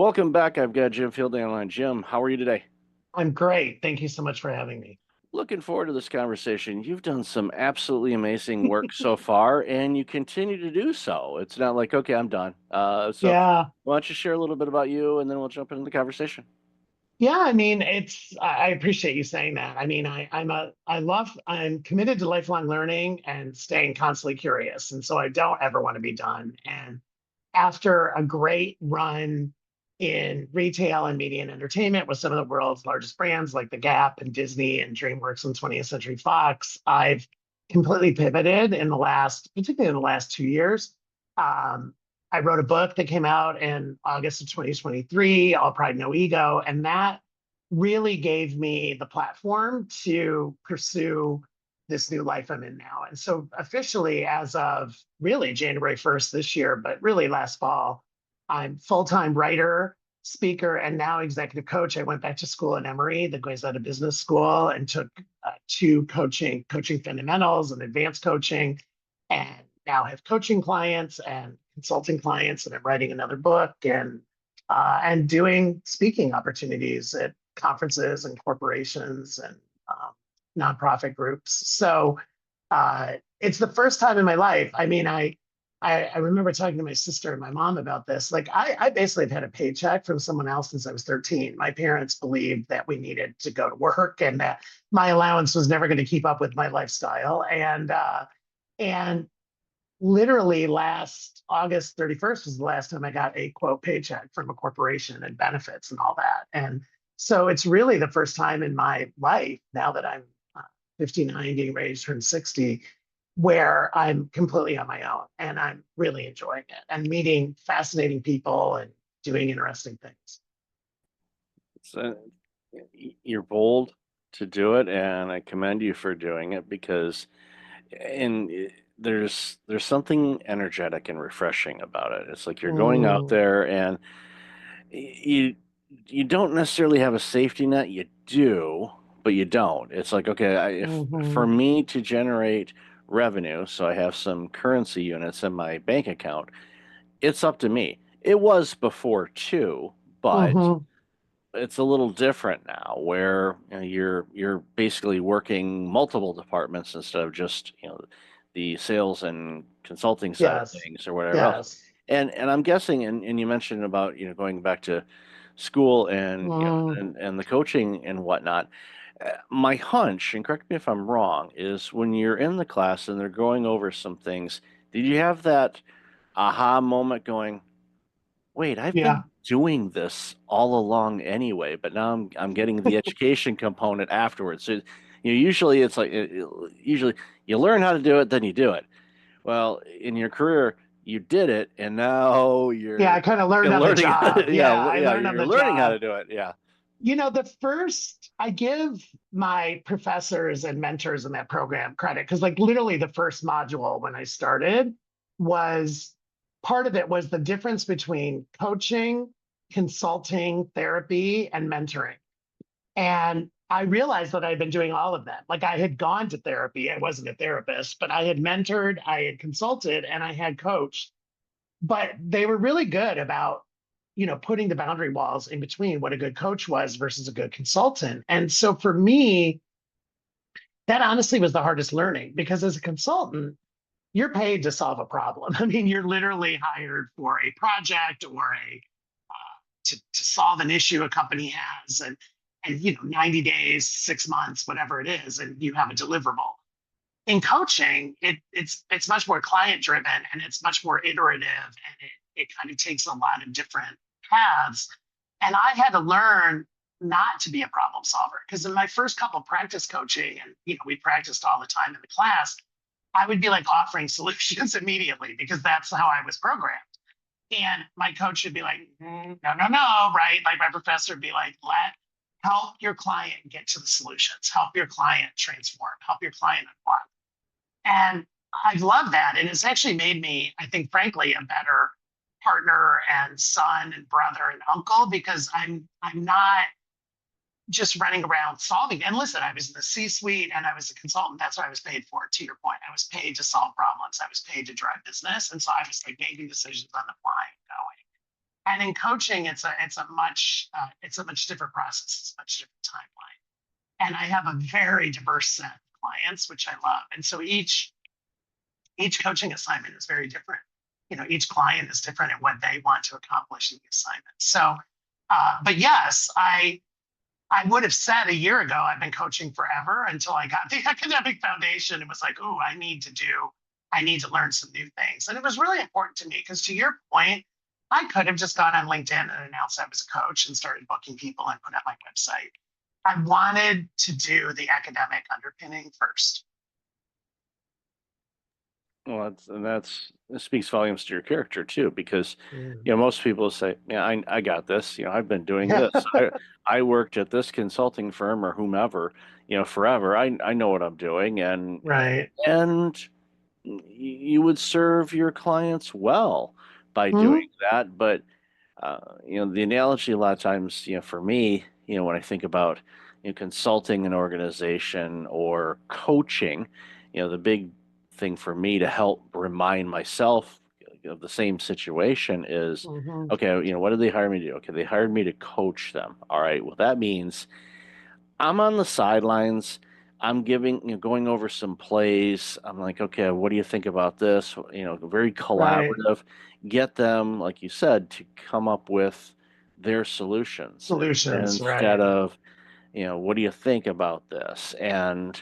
Welcome back. I've got Jim Fielding online. Jim, how are you today? I'm great. Thank you so much for having me. Looking forward to this conversation. You've done some absolutely amazing work so far, and you continue to do so. It's not like, okay, I'm done. So Yeah. why don't you share a little bit about you, and then we'll jump into the conversation. Yeah, I mean, I appreciate you saying that. I mean, I'm committed to lifelong learning and staying constantly curious. And so I don't ever want to be done. And after a great run in retail and media and entertainment with some of the world's largest brands like the Gap and Disney and DreamWorks and 20th Century Fox, I've completely pivoted particularly in the last 2 years. Um, I wrote a book that came out in August of 2023, All Pride, No Ego, and that really gave me the platform to pursue this new life I'm in now. And so officially, as of really January 1st this year, but really last fall, I'm full-time writer, speaker, and now executive coach. I went back to school at Emory, the Goethe Business School, and took two coaching fundamentals and advanced coaching, and now have coaching clients and consulting clients, and I'm writing another book and doing speaking opportunities at conferences and corporations and nonprofit groups. So it's the first time in my life. I mean, I remember talking to my sister and my mom about this. Like, I basically have had a paycheck from someone else since I was 13. My parents believed that we needed to go to work and that my allowance was never going to keep up with my lifestyle. And literally last August 31st was the last time I got a quote paycheck from a corporation and benefits and all that. And so it's really the first time in my life now that I'm 59, getting ready to turn 60, where I'm completely on my own and I'm really enjoying it and meeting fascinating people and doing interesting things. So you're bold to do it, and I commend you for doing it because, there's something energetic and refreshing about it. It's like you're going out Mm, there and you you don't necessarily have a safety net. You do, but you don't. It's like, okay, if for mhm. me to generate revenue, so I have some currency units in my bank account, it's up to me. It was before too, but Mhm. it's a little different now, where you're basically working multiple departments instead of just the sales and consulting side of Yes. things or whatever else. Yes. And I'm guessing, and you mentioned about going back to school and Mm, and the coaching and whatnot. My hunch, and correct me if I'm wrong, is when you're in the class and they're going over some things, did you have that aha moment going, wait, I've been yeah. doing this all along anyway, but now I'm getting the education component afterwards. So, usually it's like usually you learn how to do it, then you do it. Well, in your career, you did it, and now Yeah, I kind of learned you're on the learning. job. Yeah, Yeah, I yeah, learned on you're the learning how job. to do it. Yeah. I give my professors and mentors in that program credit because, like, literally the first module when I started was part of it was the difference between coaching, consulting, therapy, and mentoring. And I realized that I'd been doing all of that. Like, I had gone to therapy, I wasn't a therapist, but I had mentored, I had consulted, and I had coached, but they were really good about putting the boundary walls in between what a good coach was versus a good consultant. And so for me, that honestly was the hardest learning because as a consultant, you're paid to solve a problem. I mean, you're literally hired for a project or a to solve an issue a company has, and 90 days, 6 months, whatever it is, and you have a deliverable. In coaching, it's much more client driven and it's much more iterative, and it kind of takes a lot of different paths. And I had to learn not to be a problem solver because in my first couple practice coaching, and we practiced all the time in the class, I would be like offering solutions immediately because that's how I was programmed. And my coach would be like, no, no, no, right? Like my professor would be like, help your client get to the solutions, help your client transform, help your client unblock. And I love that. And it's actually made me, I think, frankly, a better partner and son and brother and uncle because I'm not just running around solving. And listen, I was in the C-suite and I was a consultant. That's what I was paid for. To your point, I was paid to solve problems. I was paid to drive business, and so I was like making decisions on the fly and going. And in coaching, it's a much different process. It's a much different timeline. And I have a very diverse set of clients, which I love. And so each coaching assignment is very different. You know, each client is different in what they want to accomplish in the assignment. So, but yes, I would have said a year ago I've been coaching forever until I got the academic foundation. It was like, oh, I need to learn some new things, and it was really important to me because, to your point, I could have just gone on LinkedIn and announced I was a coach and started booking people and put up my website. I wanted to do the academic underpinning first. Well, that's it speaks volumes to your character too, because Mm. most people say, "Yeah, I got this. I've been doing Yeah. this. I worked at this consulting firm or whomever, forever. I know what I'm doing, Right. and you would serve your clients well by doing Hmm. that. But the analogy a lot of times, for me, when I think about consulting an organization or coaching, the big thing for me to help remind myself of the same situation is, Hmm. okay, what did they hire me to do? Okay, they hired me to coach them. All right, well, that means I'm on the sidelines. I'm giving, going over some plays. I'm like, okay, what do you think about this? Very Right. collaborative. Get them, like you said, to come up with their solutions Solutions. instead Right. of, what do you think about this? And,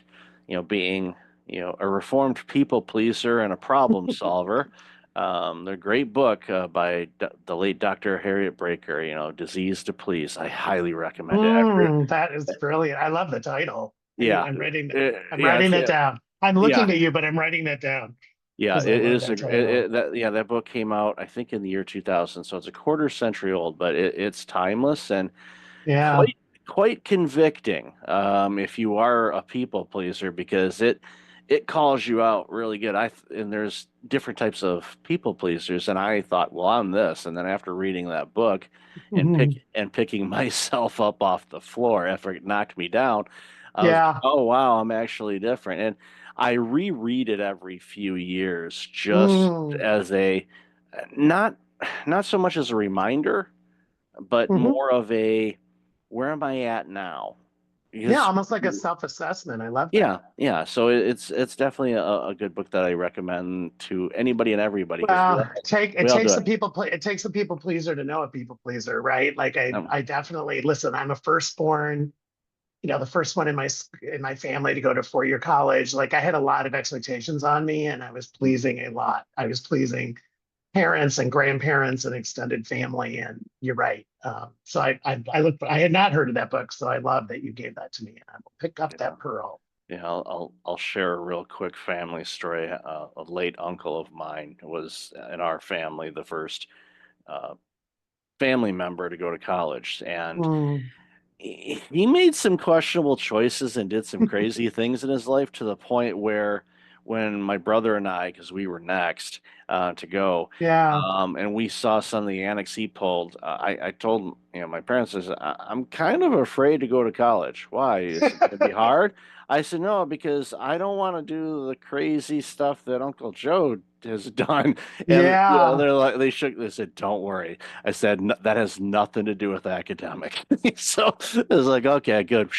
being, a reformed people pleaser and a problem solver. The great book by the late Dr. Harriet Breaker, Disease to Please. I highly recommend it. That is brilliant. I love the title. Yeah, I'm yeah, writing that down. I'm looking yeah, at you, but I'm writing that down yeah. because I It love is that title. that book came out, I think, in the year 2000, so it's a quarter century old, but it's timeless and Yeah. quite quite convicting, if you are a people pleaser, because it calls you out really good. And there's different types of people pleasers, and I thought, well, I'm this, and then after reading that book and Mhm. picking myself up off the floor after it knocked me down, I was like, Yeah. oh wow, I'm actually different. And I reread it every few years just Mm. as a not not so much as a reminder, but Hmm. more of a where am I at now? Yeah, Because almost like a self-assessment. I love yeah, that. yeah. So it's definitely a good book that I recommend to anybody and everybody, because Well, we all do it. it takes a people pleaser to know a people pleaser, right? Like Um, I definitely listen. I'm a firstborn, the first one in my family to go to 4-year college. Like I had a lot of expectations on me, and I was pleasing a lot. I was pleasing parents and grandparents and extended family. And you're right. So I had not heard of that book, so I love that you gave that to me, and I will pick up yeah, that pearl. yeah. I'll share a real quick family story. A late uncle of mine was in our family the first uh, family member to go to college, and Mm. he made some questionable choices and did some crazy things in his life, to the point where when my brother and I, because we were next to go, Yeah. and we saw some of the annex he pulled, I told my parents, I said, I'm kind of afraid to go to college. Why? Is it going to be hard? I said, no, because I don't want to do the crazy stuff that Uncle Joe has done. And Yeah. they said, don't worry. I said, that has nothing to do with academic. So it was like, okay, good,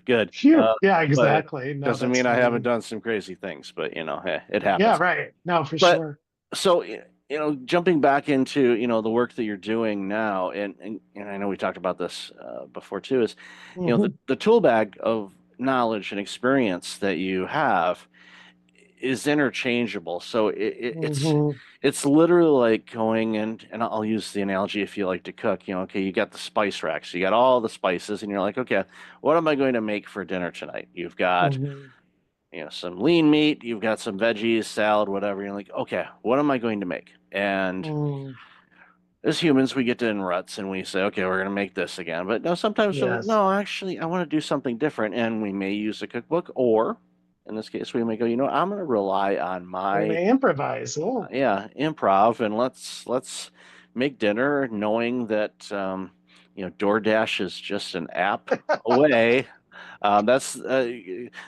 good. Phew. Yeah, But exactly. No, doesn't that's mean I haven't funny. done some crazy things, but hey, it Yeah, happens. right. No, for But sure. so, jumping back into, the work that you're doing now, and I know we talked about this before too, is, Hmm. the tool bag of knowledge and experience that you have is interchangeable. So Hmm. it's literally like going and I'll use the analogy, if you like to cook, okay, you got the spice rack, so you got all the spices, and you're like, okay, what am I going to make for dinner tonight? You've got, Hmm. some lean meat, you've got some veggies, salad, whatever. You're like, okay, what am I going to make? And Mm. as humans, we get in ruts and we say, okay, we're going to make this again. But no, sometimes we're like, Yes. no, actually, I want to do something different. And we may use a cookbook, or in this case, we may go, I'm going to rely on We're my, gonna improvise. Yeah. yeah, improv, and let's make dinner, knowing that, DoorDash is just an app away. That's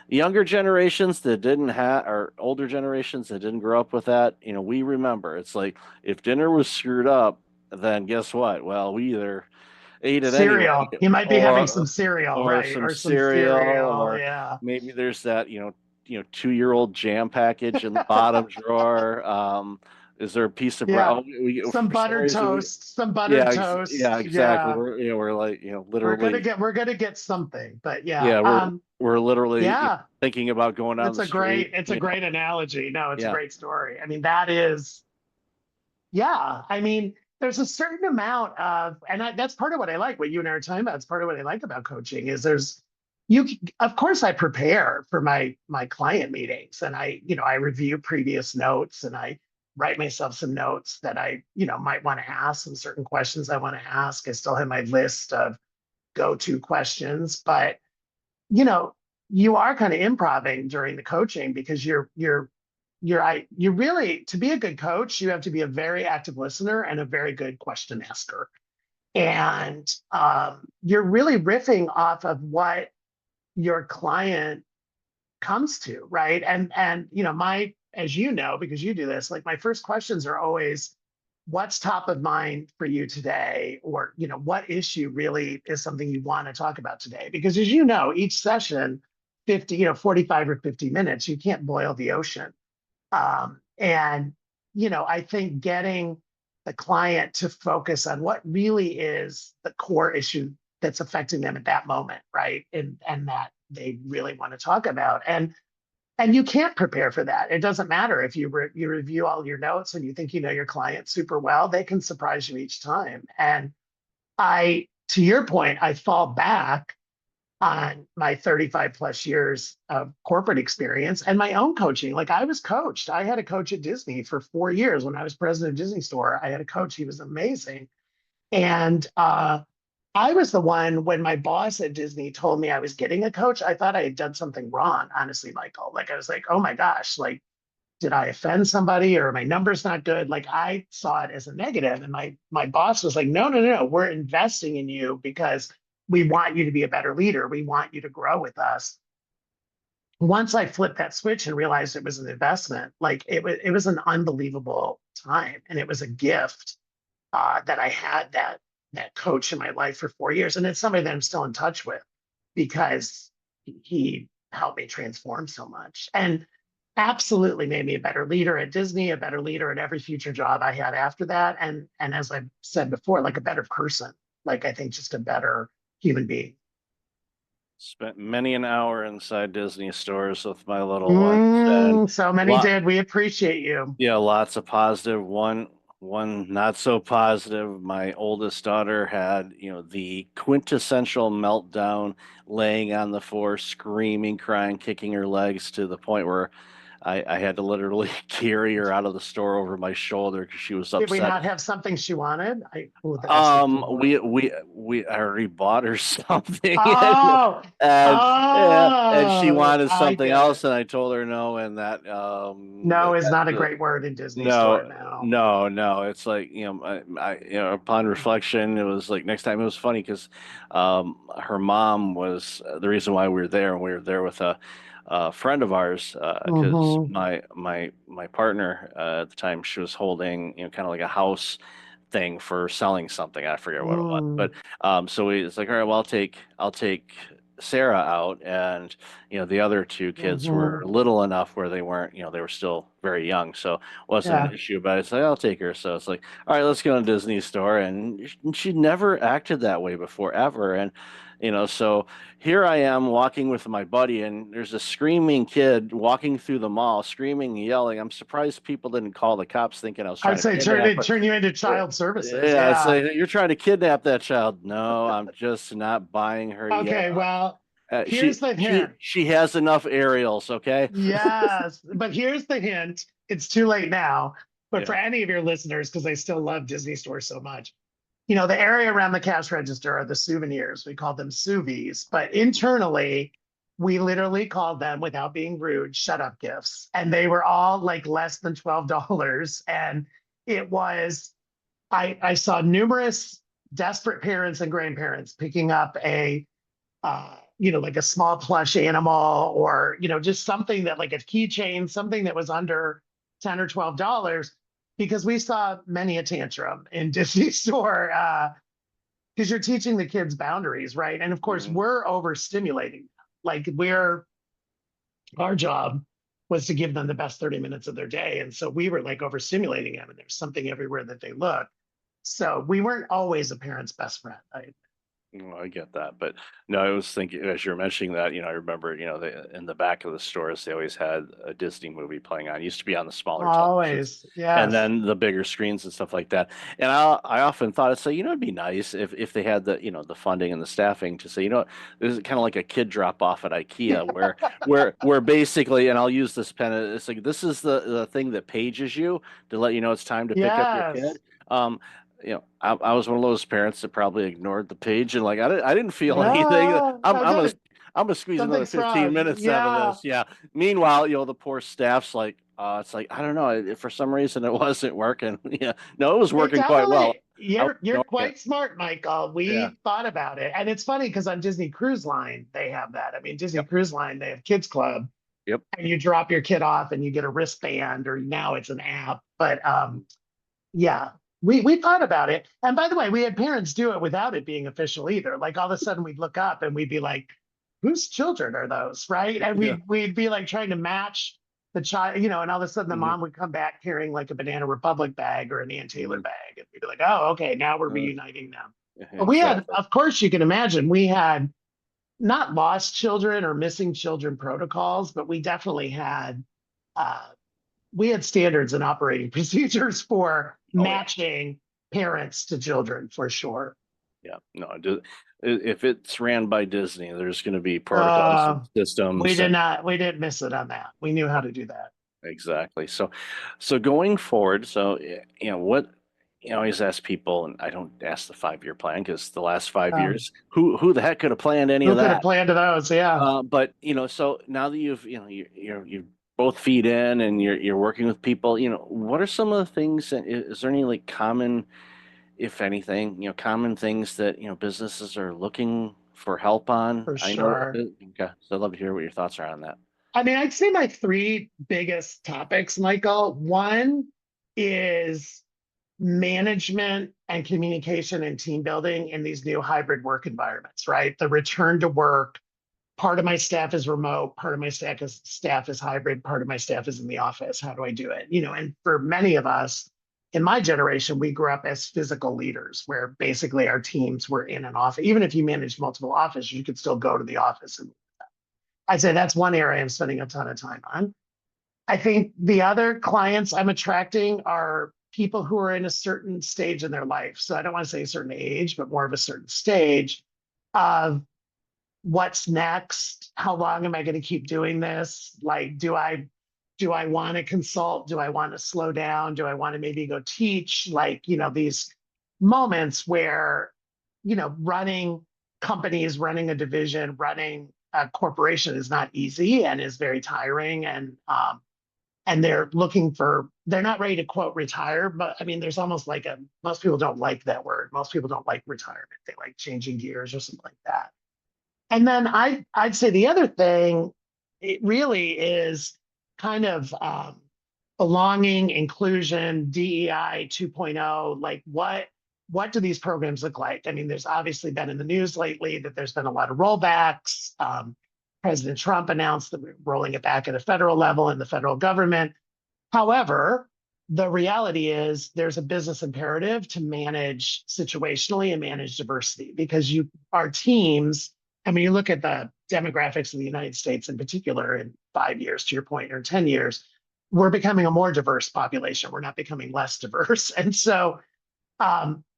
younger generations that didn't have, or older generations that didn't grow up with that. We remember, it's like if dinner was screwed up, then guess what? Well, we either ate it anyway, Cereal. You might be having some or cereal, or right? some Or some cereal, cereal. or Yeah. maybe there's that 2-year-old jam package in the bottom drawer. Is there a piece of bread? Yeah. Oh, Some for some buttered reason toast. Some buttered yeah, yeah, toast. exactly. Yeah. We're like We're gonna literally, get we're gonna get something. But yeah. yeah, we're literally Yeah. thinking about going down It's the a street. great analogy. No, it's a Yeah. great story. I mean, that is, yeah. I mean, there's a certain amount of, and that's part of what I like. What you and I are talking about. It's part of what I like about coaching is of course, I prepare for my client meetings, and I review previous notes, and I write myself some notes that I might want to ask, some certain questions I want to ask. I still have my list of go-to questions, but you know, you are kind of improving during the coaching because you really, to be a good coach, you have to be a very active listener and a very good question asker. And you're really riffing off of what your client comes to, right? And as you know, because you do this, like my first questions are always, what's top of mind for you today? Or, what issue really is something you want to talk about today? Because as you know, each session, 45 or 50 minutes, you can't boil the ocean. And I think getting the client to focus on what really is the core issue that's affecting them at that moment, right? And that they really want to talk about. And you can't prepare for that. It doesn't matter if you review all your notes and you think you know your client super well, they can surprise you each time. And to your point, I fall back on my 35 plus years of corporate experience and my own coaching. Like I was coached. I had a coach at Disney for 4 years when I was president of Disney Store. I had a coach. He was amazing. And I was the one when my boss at Disney told me I was getting a coach. I thought I had done something wrong, honestly, Michael. Like I was like, oh my gosh, like did I offend somebody or my number's not good? Like I saw it as a negative. And my boss was like, no, no, no, no, we're investing in you because we want you to be a better leader. We want you to grow with us. Once I flipped that switch and realized it was an investment, like it was an unbelievable time. And it was a gift that I had that coach in my life for 4 years. And it's somebody that I'm still in touch with because he helped me transform so much. And absolutely made me a better leader at Disney, a better leader at every future job I had after that. And as I've said before, like a better person, like I think just a better human being. Spent many an hour inside Disney stores with my little ones, and So many lot did. We appreciate you. yeah, lots of positive. One not so positive. My oldest daughter had, the quintessential meltdown, laying on the floor, screaming, crying, kicking her legs to the point where I had to literally carry her out of the store over my shoulder because she was Did we upset. not have something she wanted? That's just too horrible. We already bought her something, Oh, and she oh, wanted I something get else, it. and I told her no, and No is not a that great word in Disney store no, now. no. It's like, upon reflection, it was like next time it was funny because her mom was the reason why we were there, and we were there with a friend of ours because Hmm. my partner at the time, she was holding, kind of like a house thing for selling something. I forget what it was, Mm, but so it's like, all right, well, I'll take Sarah out, and the other two kids were hmm. little enough where they weren't, they were still very young, so it wasn't an Yeah. issue. But it's like, I'll take her. So it's like, all right, let's go to Disney store, and she never acted that way before ever, and so here I am walking with my buddy, and there's a screaming kid walking through the mall, screaming and yelling. I'm surprised people didn't call the cops, thinking I was trying I'd to say turn kidnap it her. turn you into child services. Yeah, it's Yeah. like you're trying to kidnap that child. No, I'm just not buying her yet. Okay, well, She here's the she hint. she has enough aerials, okay? Yes, but here's the hint. It's too late now. But for Yeah. any of your listeners, because I still love Disney Store so much, the area around the cash register are the souvenirs. We call them sous but internally, we literally called them, without being rude, shut up gifts. And they were all like less than $12. And it was, I saw numerous desperate parents and grandparents picking up like a small plush animal or, just something that like a keychain, something that was under 10 or $12. because we saw many a tantrum in Disney store, because you're teaching the kids boundaries, right? And of course, Hmm. we're overstimulating them. Like our job was to give them the best 30 minutes of their day. And so we were like overstimulating them, and there's something everywhere that they look. So we weren't always a parent's best friend. Well, I get that, but no, I was thinking as you were mentioning that, I remember, in the back of the stores, they always had a Disney movie playing on. It used to be on the smaller televisions, Always, and yes. then the bigger screens and stuff like that. And I often thought it's like, it'd be nice if they had the, the funding and the staffing to say, this is kind of like a kid drop off at IKEA where basically, and I'll use this pen, it's like this is the thing that pages you to let you know it's time to pick up your Yes. kid. Um, I was one of those parents that probably ignored the page and like I didn't feel anything. Yeah, I'm I I'm got gonna it. I'm gonna squeeze another Something's 15 wrong. minutes out of Yeah. this. Yeah. Meanwhile, the poor staff's like, it's like I don't know. For some reason, it wasn't working. Yeah. No, it was It working quite well. definitely, I was you're ignoring it. quite smart, Michael. Yeah. We thought about it. And it's funny because on Disney Cruise Line, they have that. I mean, Disney Yep. Cruise Line, they have Kids Club, Yep. and you drop your kid off and you get a wristband, or now it's an app. But yeah, we thought about it. And by the way, we had parents do it without it being official either. Like all of a sudden we'd look up and we'd be like, whose children are those? Right. And Yeah. we'd be like trying to match the child, and all of a sudden the Hmm. mom would come back carrying like a Banana Republic bag or an Ann Taylor Hmm. bag. And we'd be like, oh, okay, now we're Uh, reuniting them. But we had, exactly. of course, you can imagine, we had not lost children or missing children protocols, but uh, we had standards and operating procedures for Oh yeah. matching parents to children for sure. Yeah. No. If it's ran by Disney, there's going to be protocols and Uh, systems and we didn't miss it on that. We knew how to do that. exactly. So going forward, so what I always ask people, and I don't ask the 5-year plan because the last five Um, years, who the heck could have planned any who of could have that? planned those? Yeah, But so now that you've you both feed in and you're working with people, what are some of the things that is there any like common, if anything, common things that businesses are looking for help on? for I know. sure. Okay, so I'd love to hear what your thoughts are on that. I mean, I'd say my three biggest topics, Michael. One is management and communication and team building in these new hybrid work environments, right? The return to work. Part of my staff is remote, part of my staff is hybrid, part of my staff is in the office. How do I do it? And for many of us in my generation, we grew up as physical leaders where basically our teams were in an office. Even if you managed multiple offices, you could still go to the office. And I'd say that's one area I'm spending a ton of time on. I think the other clients I'm attracting are people who are in a certain stage in their life. So I don't want to say a certain age, but more of a certain stage of what's next? How long am I going to keep doing this? Like, do I want to consult? Do I want to slow down? Do I want to maybe go teach? Like, these moments where, running companies, running a division, running a corporation is not easy and is very tiring. And they're not ready to quote retire, but I mean, there's almost like most people don't like that word. Most people don't like retirement. They like changing gears or something like that. And then I'd say the other thing, it really is kind of belonging, inclusion, DEI 2.0. Like what do these programs look like? I mean, there's obviously been in the news lately that there's been a lot of rollbacks. President Trump announced that we're rolling it back at a federal level in the federal government. However, the reality is there's a business imperative to manage situationally and manage diversity because our teams, I mean, you look at the demographics of the United States in particular in 5 years, to your point, or 10 years, we're becoming a more diverse population. We're not becoming less diverse. And so,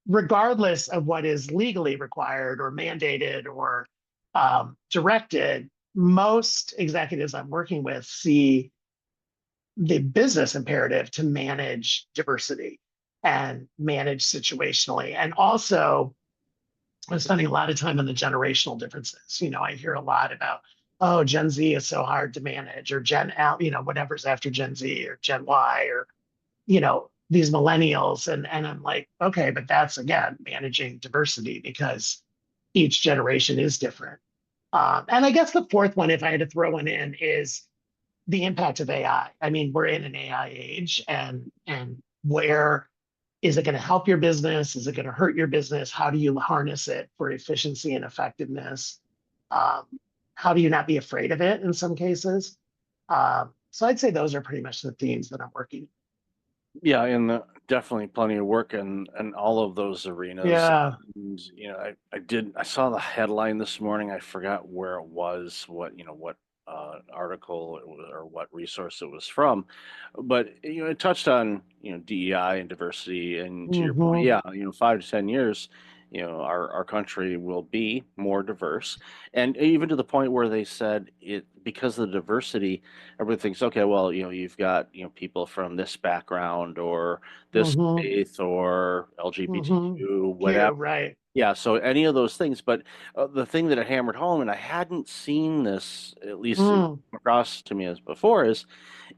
regardless of what is legally required or mandated or directed, most executives I'm working with see the business imperative to manage diversity and manage situationally. And also, I'm spending a lot of time on the generational differences. I hear a lot about, oh, Gen Z is so hard to manage, or Gen L, whatever's after Gen Z, or Gen Y, or, these millennials. And I'm like, okay, but that's again managing diversity because each generation is different. And I guess the fourth one, if I had to throw one in, is the impact of AI. I mean, we're in an AI age, and Where is it going to help your business? Is it going to hurt your business? How do you harness it for efficiency and effectiveness? Um, how do you not be afraid of it in some cases? So I'd say those are pretty much the themes that I'm working. Yeah, and definitely plenty of work in all of those arenas. Yeah. And, I saw the headline this morning. I forgot where it was, what article it was, or what resource it was from, but it touched on DEI and diversity. And to your point, Hmm. yeah, 5 to 10 years, our country will be more diverse, and even to the point where they said it because of the diversity. Everybody thinks, okay, well, you've got, people from this background or this Hmm. faith or Hmm. LGBTQ, Q, whatever. right. Yeah, so any of those things. But the thing that it hammered home, and I hadn't seen this, at least Mm. across to me as before, is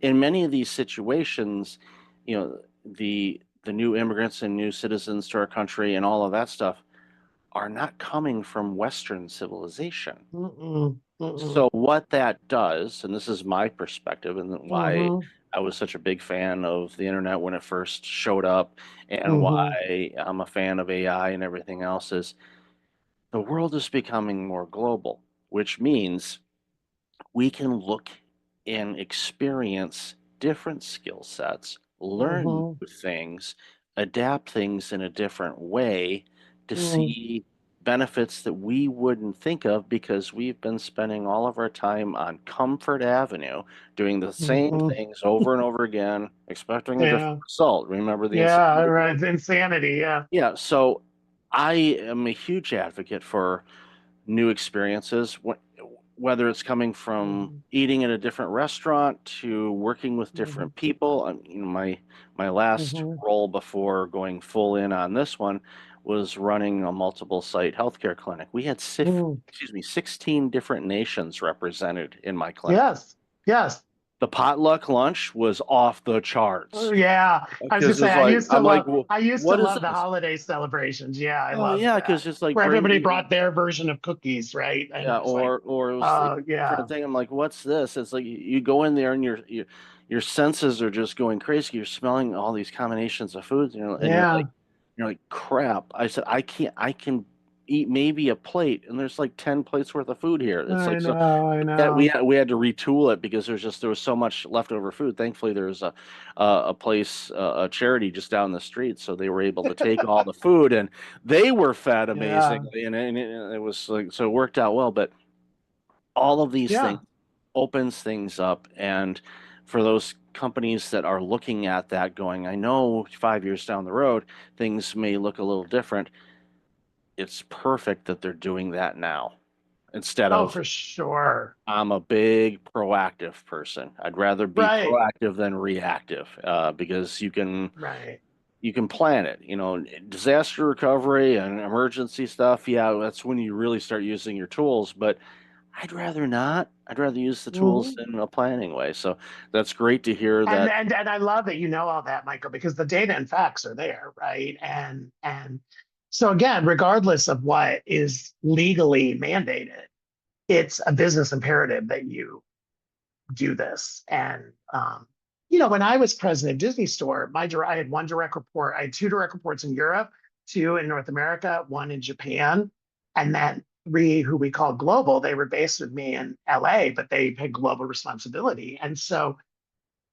in many of these situations, the new immigrants and new citizens to our country and all of that stuff are not coming from Western civilization. Mm-mm. Mm-mm. So what that does, and this is my perspective, and why Hmm. I was such a big fan of the internet when it first showed up, and Hmm. why I'm a fan of AI and everything else, is the world is becoming more global, which means we can look and experience different skill sets, learn Hmm. new things, adapt things in a different way to Hmm. see benefits that we wouldn't think of because we've been spending all of our time on Comfort Avenue doing the same Hmm. things over and over again, expecting a different Yeah. result. Remember the Yeah. insanity? Right. Insanity. Yeah. Yeah, so I am a huge advocate for new experiences, whether it's coming from Hmm. eating at a different restaurant to working with Hmm. different people. My last Hmm. role before going full in on this one was running a multiple site healthcare clinic. We had Hmm. 16 different nations represented in my clinic. Yes. Yes. The potluck lunch was off the Oh, charts yeah. I was gonna because say it's like I'm like, well, I used to what is love the this? holiday celebrations. Yeah, I Oh loved yeah, that. because it's like Where bring everybody me. brought their version of cookies, right? And Yeah, it was like, or it was the oh different yeah. thing. I'm like, what's this? It's like you go in there and your senses are just going crazy. You're smelling all these combinations of foods, and Yeah. you're like, crap. I said, I can eat maybe a plate, and there's like 10 plates worth of food here. It's I like so. know, I Yeah, know. we had to retool it because there was so much leftover food. Thankfully, there's a place, a charity just down the street, so they were able to take all the food and they were fed Yeah. amazingly, and it was like so it worked out well. But all of these things Yeah. opens things up, and for those companies that are looking at that, going, I know 5 years down the road things may look a little different. It's perfect that they're doing that now instead Oh, of for sure. I'm a big proactive person. I'd rather be Right. proactive than reactive, because Right. you can plan it. Disaster recovery and emergency stuff. Yeah, that's when you really start using your tools. But I'd rather not. I'd rather use the tools Hmm. in a planning way. So that's great to hear And that. and and I love that you know all that, Michael, because the data and facts are there, right? And so again, regardless of what is legally mandated, it's a business imperative that you do this. And when I was president of Disney Store, I had one direct report. I had two direct reports in Europe, two in North America, one in Japan, and then three who we call global. They were based with me in LA, but they had global responsibility. And so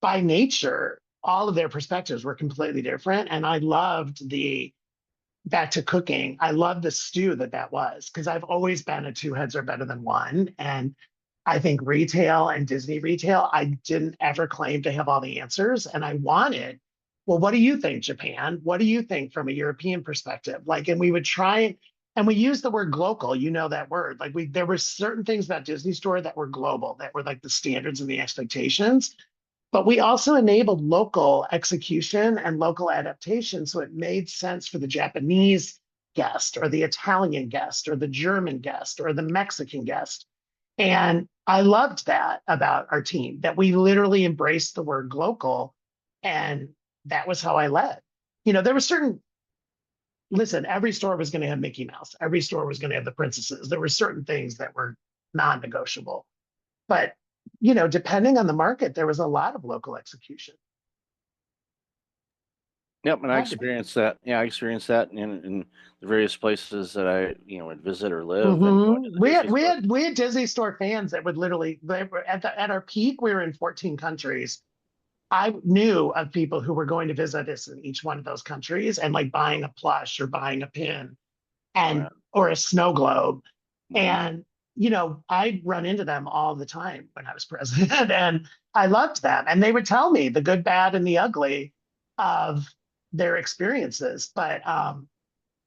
by nature, all of their perspectives were completely different. And I loved the back to cooking. I love the stew that was because I've always been a two heads are better than one. And I think retail and Disney retail, I didn't ever claim to have all the answers. And I wanted, well, what do you think, Japan? What do you think from a European perspective? Like, and we would try and we use the word global, you know that word. Like there were certain things about Disney Store that were global, that were like the standards and the expectations. But we also enabled local execution and local adaptation. So it made sense for the Japanese guest or the Italian guest or the German guest or the Mexican guest. And I loved that about our team, that we literally embraced the word local. And that was how I led. There were listen, every store was going to have Mickey Mouse. Every store was going to have the princesses. There were certain things that were non-negotiable. But, depending on the market, there was a lot of local execution. Yep, and I Glad to. experienced that. Yeah, I experienced that in the various places that I, would visit or live, and going to Hmm. the Disney store. We had Disney Store fans that would literally they were at our peak. We were in 14 countries. I knew of people who were going to visit us in each one of those countries and like buying a plush or buying a pin Oh yeah. and or a snow globe. Hmm. And I'd run into them all the time when I was president, and I loved them. And they would tell me the good, bad, and the ugly of their experiences. But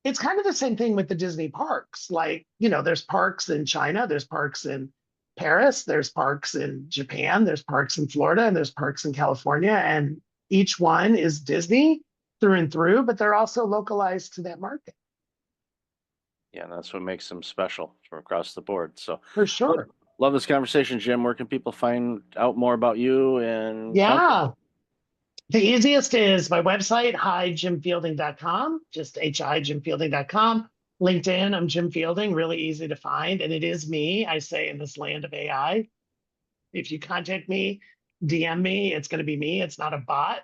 it's kind of the same thing with the Disney parks. Like, there's parks in China, there's parks in Paris, there's parks in Japan, there's parks in Florida, and there's parks in California. And each one is Disney through and through, but they're also localized to that market Yeah, and that's what makes them special from across the board. So, for love, sure. love this conversation, Jim. Where can people find out more about you and contact? Yeah. The easiest is my website, hijimfielding.com, just hijimfielding.com. LinkedIn, I'm Jim Fielding, really easy to find. And it is me, I say, in this land of AI. If you contact me, DM me, it's going to be me. It's not a bot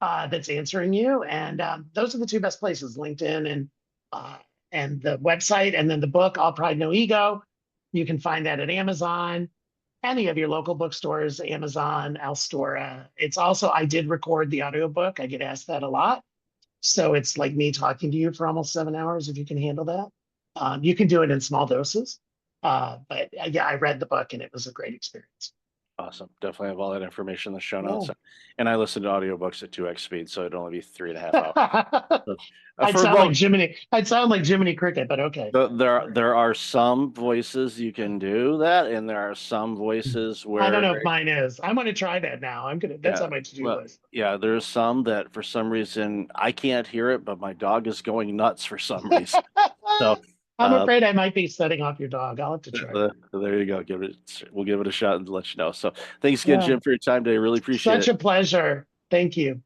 that's answering you. And those are the two best places, LinkedIn uh, and the website. And then the book, All Pride, No Ego. You can find that at Amazon, any of your local bookstores, Amazon, Alstora. It's also, I did record the audiobook. I get asked that a lot. So it's like me talking to you for almost 7 hours, if you can handle that. You can do it in small doses. But yeah, I read the book and it was a great experience. Awesome. Definitely have all that information in the show Yeah. notes. And I listen to audiobooks at 2x speed, so it'd only be 3.5 hours. So, for both, I'd sound like Jiminy Cricket, but okay. there are some voices you can do that, and there are some voices I don't where, know if mine is. I'm gonna try that now. That's yeah, on my to-do well, list. yeah, there's some that for some reason I can't hear it, but my dog is going nuts for some reason. So, I'm uh, afraid I might be setting off your dog. I'll have to try that. there you go. We'll give it a shot and let you know. So, thanks again, Yeah, Jim, for your time today. Really appreciate such it. a pleasure. Thank you.